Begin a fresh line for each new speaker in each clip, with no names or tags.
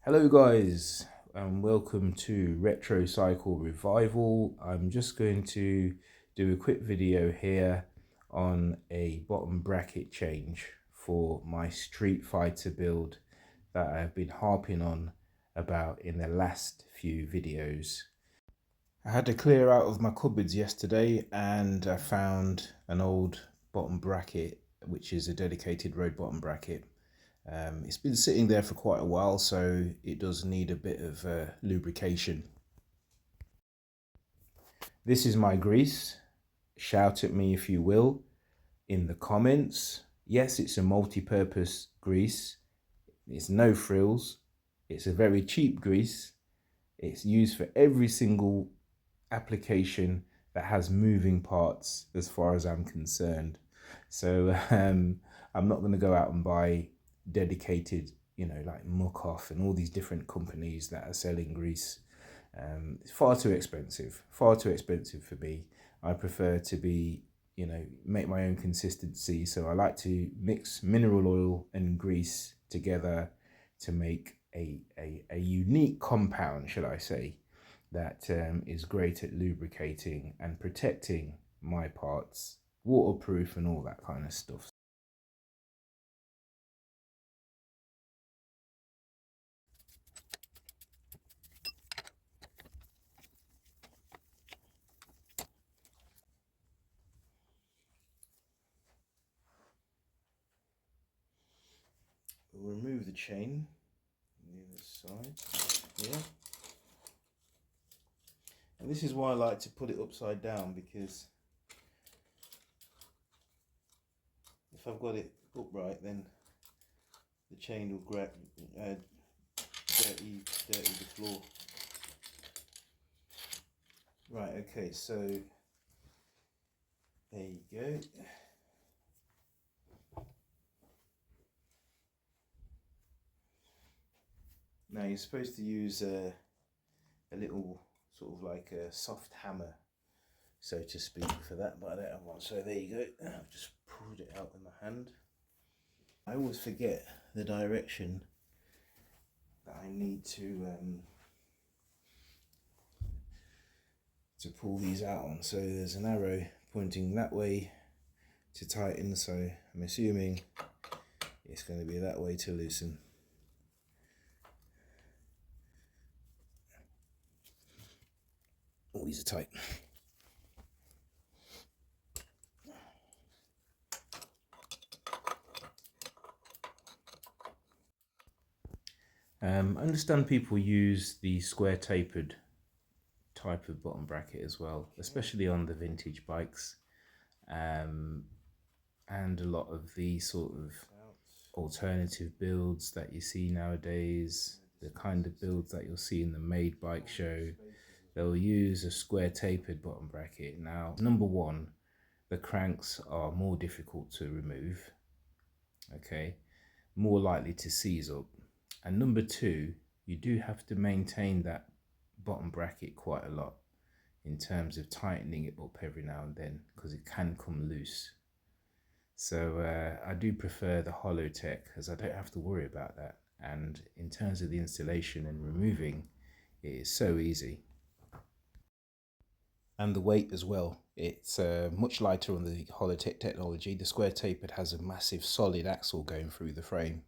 Hello guys and welcome to Retro Cycle Revival. I'm just going to do a quick video here on a bottom bracket change for my Street Fighter build that I've been harping on about in the last few videos. I had to clear out of my cupboards yesterday and I found an old bottom bracket, which is a dedicated road bottom bracket. It's been sitting there for quite a while, so it does need a bit of lubrication. This is my grease. Shout at me if you will in the comments. Yes, it's a multi-purpose grease. It's no frills. It's a very cheap grease. It's used for every single application that has moving parts as far as I'm concerned. So I'm not going to go out and buy dedicated, like Muc-Off and all these different companies that are selling grease. It's far too expensive for me. I prefer to be, make my own consistency. So I like to mix mineral oil and grease together to make a unique compound, should I say, that is great at lubricating and protecting my parts, waterproof and all that kind of stuff. We'll remove the chain on the other side here. And this is why I like to put it upside down, because if I've got it upright, then the chain will grab, dirty the floor. Right, okay, so there you go. Now you're supposed to use a little sort of like a soft hammer, so to speak, for that, but I don't have one. So there you go. I've just pulled it out with my hand. I always forget the direction that I need to pull these out on. So there's an arrow pointing that way to tighten, so I'm assuming it's going to be that way to loosen. Oh, these are tight. I understand people use the square tapered type of bottom bracket as well, especially on the vintage bikes, and a lot of the sort of alternative builds that you see nowadays, the kind of builds that you'll see in the Made Bike Show, they'll use a square tapered bottom bracket. Now, number one, the cranks are more difficult to remove, okay, more likely to seize up. And number two, you do have to maintain that bottom bracket quite a lot in terms of tightening it up every now and then, because it can come loose. So I do prefer the Hollowtech, as I don't have to worry about that. And in terms of the installation and removing, it is so easy. And the weight as well. It's much lighter on the Hollowtech technology. The square tapered has a massive solid axle going through the frame.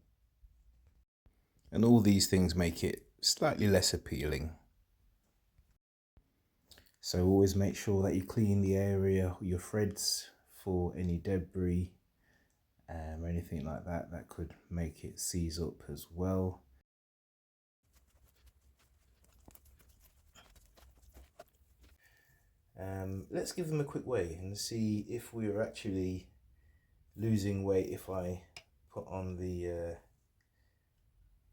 And all these things make it slightly less appealing. So always make sure that you clean the area, your threads, for any debris or anything like that that could make it seize up as well. Let's give them a quick weigh and see if we are actually losing weight if I put on the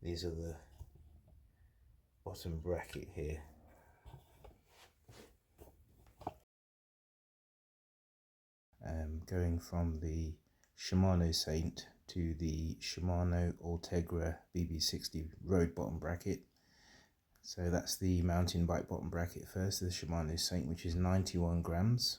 these are the bottom bracket here. Going from the Shimano Saint to the Shimano Ultegra BB60 road bottom bracket. So that's the mountain bike bottom bracket first, the Shimano Saint, which is 91 grams.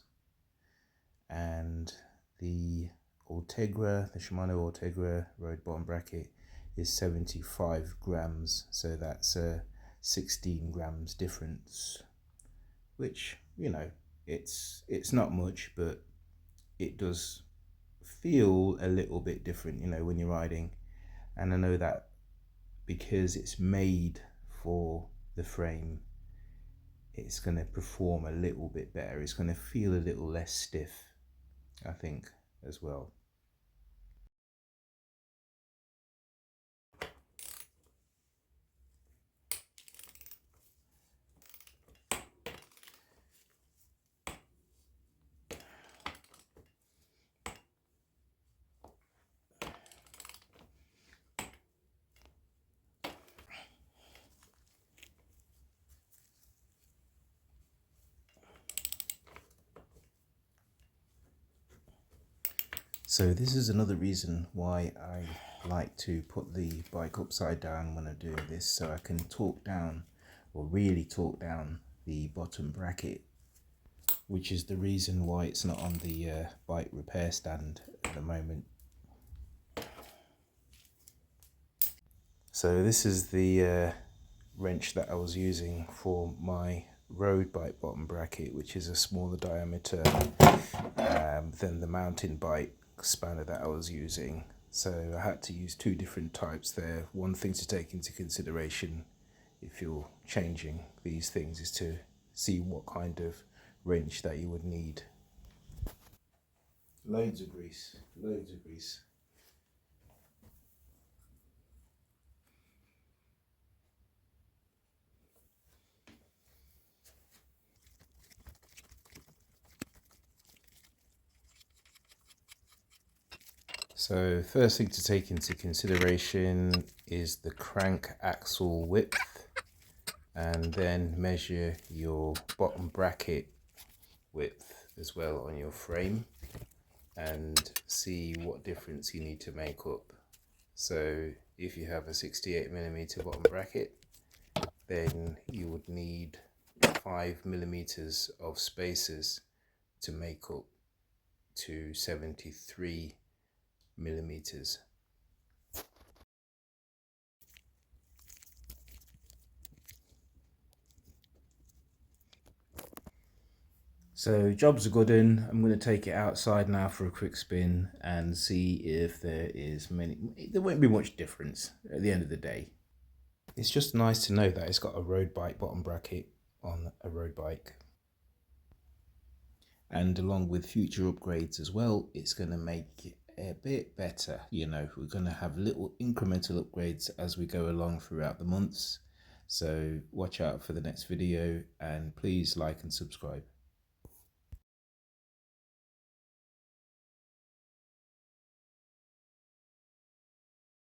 And the Ultegra, the Shimano Ultegra road bottom bracket is 75 grams, so that's a 16 grams difference, which, you know, it's not much, but it does feel a little bit different, you know, when you're riding. And I know that because it's made for the frame, it's going to perform a little bit better. It's going to feel a little less stiff, I think, as well. So this is another reason why I like to put the bike upside down when I'm doing this, so I can torque down, or really torque down, the bottom bracket, which is the reason why it's not on the bike repair stand at the moment. So this is the wrench that I was using for my road bike bottom bracket, which is a smaller diameter than the mountain bike spanner that I was using. So I had to use two different types there. One thing to take into consideration if you're changing these things is to see what kind of wrench that you would need. Loads of grease, loads of grease. So first thing to take into consideration is the crank axle width, and then measure your bottom bracket width as well on your frame and see what difference you need to make up. So if you have a 68mm bottom bracket, then you would need 5mm of spacers to make up to 73mm. So job's a good one. I'm going to take it outside now for a quick spin and see if there won't be much difference at the end of the day. It's just nice to know that it's got a road bike bottom bracket on a road bike. And along with future upgrades as well, it's going to make it a bit better. You know, we're going to have little incremental upgrades as we go along throughout the months. So watch out for the next video, and please like and subscribe.